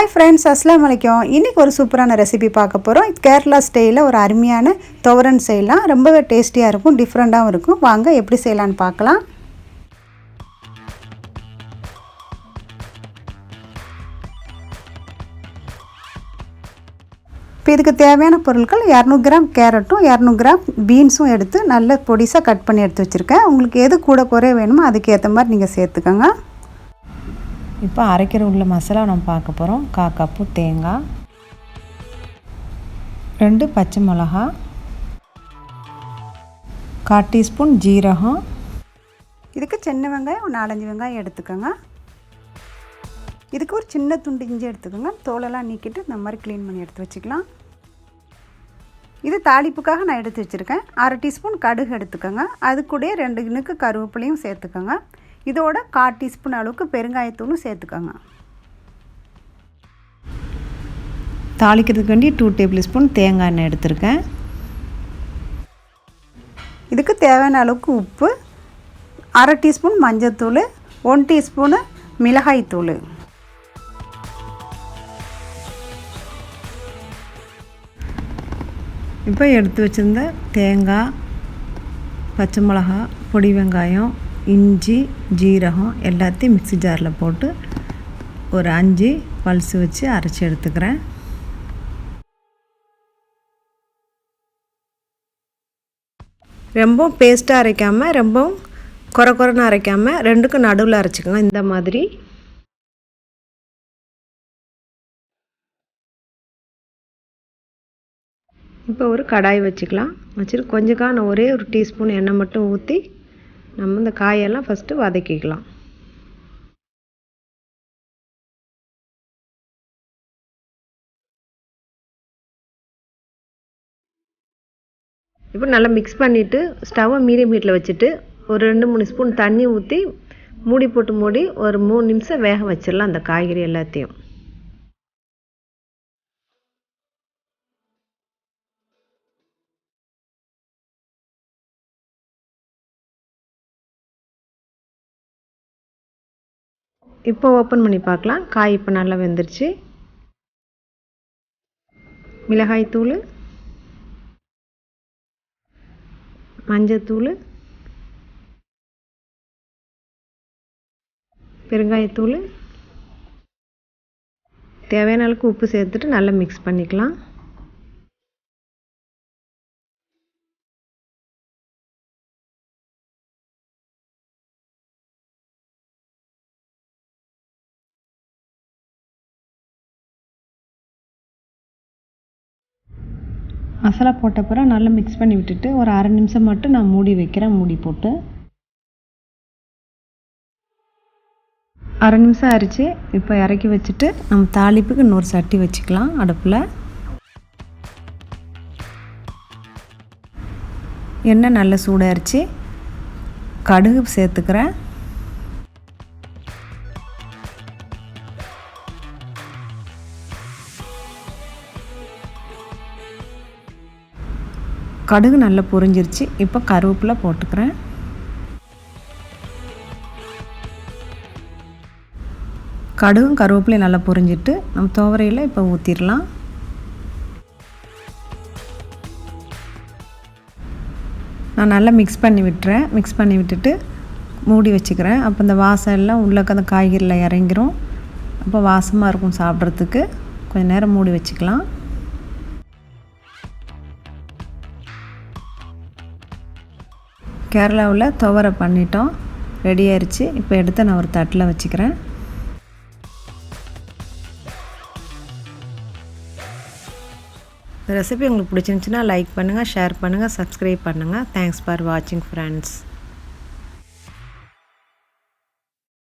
Hi friends, அஸ்ஸலாமு அலைக்கும். இன்றைக்கி ஒரு சூப்பரான ரெசிபி பார்க்க போகிறோம். கேரளா ஸ்டைலில் ஒரு அருமையான துவரன் செய்யலாம். ரொம்பவே டேஸ்டியாக இருக்கும், டிஃப்ரெண்ட்டாகவும் இருக்கும். வாங்க எப்படி செய்யலான்னு பார்க்கலாம். இப்போ இதுக்கு தேவையான பொருட்கள் 200 கிராம் கேரட்டும் 200 கிராம் பீன்ஸும் எடுத்து நல்ல பொடிசாக கட் பண்ணி எடுத்து வச்சுருக்கேன். உங்களுக்கு எது கூட குறைய வேணுமோ அதுக்கேற்ற மாதிரி நீங்கள் சேர்த்துக்கோங்க. இப்போ அரைக்கிற உள்ள மசாலா நம்ம பார்க்க போகிறோம். 1/4 கப்பு தேங்காய், 2 பச்சை மிளகா, 1/4 டீஸ்பூன் ஜீரகம். இதுக்கு சின்ன வெங்காயம் 4-5 வெங்காயம் எடுத்துக்கோங்க. இதுக்கு ஒரு சின்ன துண்டு இஞ்சி எடுத்துக்கோங்க. தோலெல்லாம் நீக்கிட்டு இந்த மாதிரி க்ளீன் பண்ணி எடுத்து வச்சுக்கலாம். இது தாளிப்புக்காக நான் எடுத்து வச்சுருக்கேன். 1/2 டீஸ்பூன் கடுகு எடுத்துக்கோங்க. அது கூட 2 இனுக்கு கருவேப்பிலையும் சேர்த்துக்கோங்க. இதோட 1/4 டீஸ்பூன் அளவுக்கு பெருங்காயத்தூளும் சேர்த்துக்கோங்க. தாளிக்கிறதுக்கு வேண்டி 2 டேபிள் ஸ்பூன் தேங்காய் எண்ணெய் எடுத்திருக்கேன். இதுக்கு தேவையான அளவுக்கு உப்பு, 1/2 டீஸ்பூன் மஞ்சள்தூள், 1 டீஸ்பூனு மிளகாய்த்தூள். இப்போ எடுத்து வச்சுருந்த தேங்காய், பச்சை மிளகா, பொடி வெங்காயம், இஞ்சி, ஜீரகம் எல்லாத்தையும் மிக்ஸி ஜாரில் போட்டு ஒரு 5 பல்ஸ் வச்சு அரைச்சி எடுத்துக்கிறேன். ரொம்பவும் பேஸ்ட்டாக அரைக்காமல், ரொம்பவும் குறைன்னு அரைக்காமல், ரெண்டுக்கும் நடுவில் அரைச்சிக்கோங்க. இந்த மாதிரி இப்போ ஒரு கடாய் வச்சுக்கலாம். வச்சுட்டு கொஞ்சம் ஒரே ஒரு டீஸ்பூன் எண்ணெய் மட்டும் ஊற்றி நம்ம இந்த காயெல்லாம் ஃபஸ்ட்டு வதக்கிக்கலாம். இப்போ நல்லா மிக்ஸ் பண்ணிவிட்டு ஸ்டவ்வை மீடியம் ஹீட்டில் வச்சுட்டு ஒரு 2-3 ஸ்பூன் தண்ணி ஊற்றி மூடி போட்டு ஒரு 3 நிமிஷம் வேக வச்சிடலாம் அந்த காய்கறி எல்லாத்தையும். இப்போ ஓப்பன் பண்ணி பார்க்கலாம். காய் இப்போ நல்லா வெந்துருச்சு. மிளகாய்த்தூள், மஞ்சத்தூள், பெருங்காயத்தூள், தேவையான அளவுக்கு உப்பு சேர்த்துட்டு நல்லா மிக்ஸ் பண்ணிக்கலாம். மசாலா போட்ட பிறகு நல்லா மிக்ஸ் பண்ணி விட்டுட்டு ஒரு 1/2 நிமிஷம் மட்டும் நான் மூடி வைக்கிறேன். மூடி போட்டு 1/2 நிமிஷம் ஆயிடுச்சு. இப்போ இறக்கி வச்சுட்டு நம்ம தாளிப்புக்கு இன்னொரு சட்டி வச்சுக்கலாம் அடுப்பில். எண்ணெய் நல்லா சூடாயிருச்சு. கடுகு சேர்த்துக்கிறேன். கடுகு நல்லா பொரிஞ்சிருச்சு. இப்போ கருவேப்பிலை போட்டுக்கிறேன். கடுகும் கருவேப்பிலையும் நல்லா பொரிஞ்சிட்டு நம்ம துவரையில் இப்போ ஊற்றிடலாம். நான் நல்லா மிக்ஸ் பண்ணி விட்டுறேன். மிக்ஸ் பண்ணி விட்டுட்டு மூடி வச்சுக்கிறேன். அப்போ இந்த வாசம் எல்லாம் உள்ளக்க அந்த காய்கறியில் இறங்கிரும். அப்போ வாசமாக இருக்கும் சாப்பிட்றதுக்கு. கொஞ்சம் நேரம் மூடி வச்சுக்கலாம். கேரளாவில் துவரை பண்ணிட்டோம், ரெடி ஆயிடுச்சு. இப்போ எடுத்து நான் ஒரு தட்டில் வச்சுக்கிறேன். இந்த ரெசிபி உங்களுக்கு பிடிச்சிருந்துச்சுன்னா லைக் பண்ணுங்கள், ஷேர் பண்ணுங்கள், சப்ஸ்கிரைப் பண்ணுங்கள். தேங்க்ஸ் ஃபார் வாட்சிங் ஃப்ரெண்ட்ஸ்.